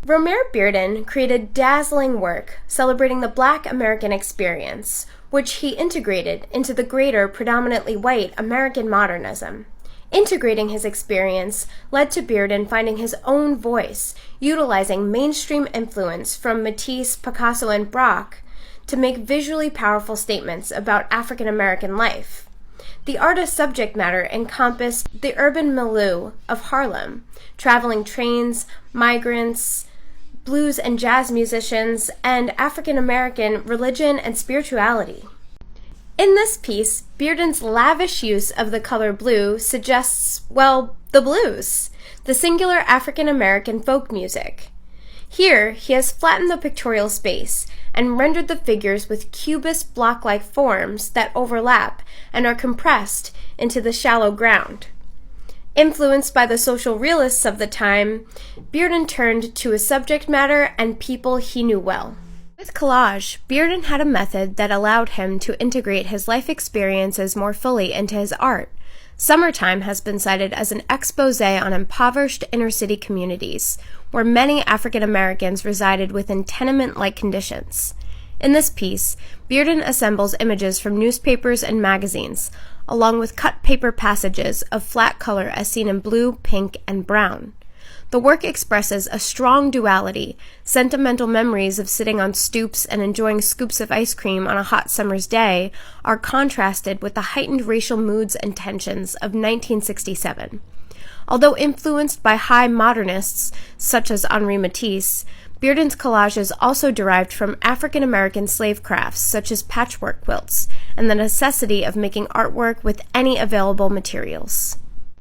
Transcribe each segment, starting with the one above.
Romare Bearden created dazzling work celebrating the Black American experience, which he integrated into the greater, predominantly white American modernism. Integrating his experience led to Bearden finding his own voice, utilizing mainstream influence from Matisse, Picasso, and Braque to make visually powerful statements about African American life. The artist's subject matter encompassed the urban milieu of Harlem, traveling trains, migrants, blues and jazz musicians, and African American religion and spirituality. In this piece, Bearden's lavish use of the color blue suggests, well, the blues, the singular African American folk music. Here, he has flattened the pictorial space and rendered the figures with cubist block-like forms that overlap and are compressed into the shallow ground. Influenced by the social realists of the time, Bearden turned to his subject matter and people he knew well. With collage, Bearden had a method that allowed him to integrate his life experiences more fully into his art. Summertime has been cited as an expose on impoverished inner-city communities, where many African Americans resided within tenement-like conditions. In this piece, Bearden assembles images from newspapers and magazines, along with cut paper passages of flat color as seen in blue, pink, and brown. The work expresses a strong duality. Sentimental memories of sitting on stoops and enjoying scoops of ice cream on a hot summer's day are contrasted with the heightened racial moods and tensions of 1967. Although influenced by high modernists such as Henri Matisse, Bearden's collages also derived from African American slave crafts such as patchwork quilts and the necessity of making artwork with any available materials.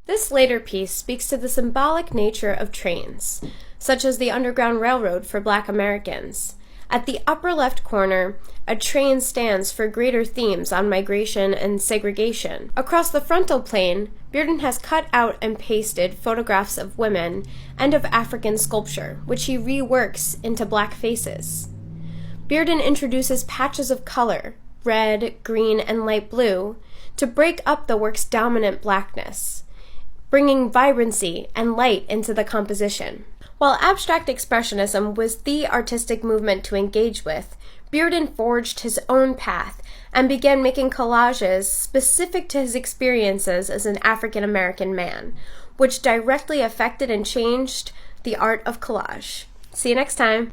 This later piece speaks to the symbolic nature of trains, such as the Underground Railroad for Black Americans. At the upper left corner, a train stands for greater themes on migration and segregation. Across the frontal plane, Bearden has cut out and pasted photographs of women and of African sculpture, which he reworks into black faces. Bearden introduces patches of color, red, green, and light blue, to break up the work's dominant blackness, bringing vibrancy and light into the composition. While abstract expressionism was the artistic movement to engage with, Bearden forged his own path and began making collages specific to his experiences as an African American man, which directly affected and changed the art of collage. See you next time.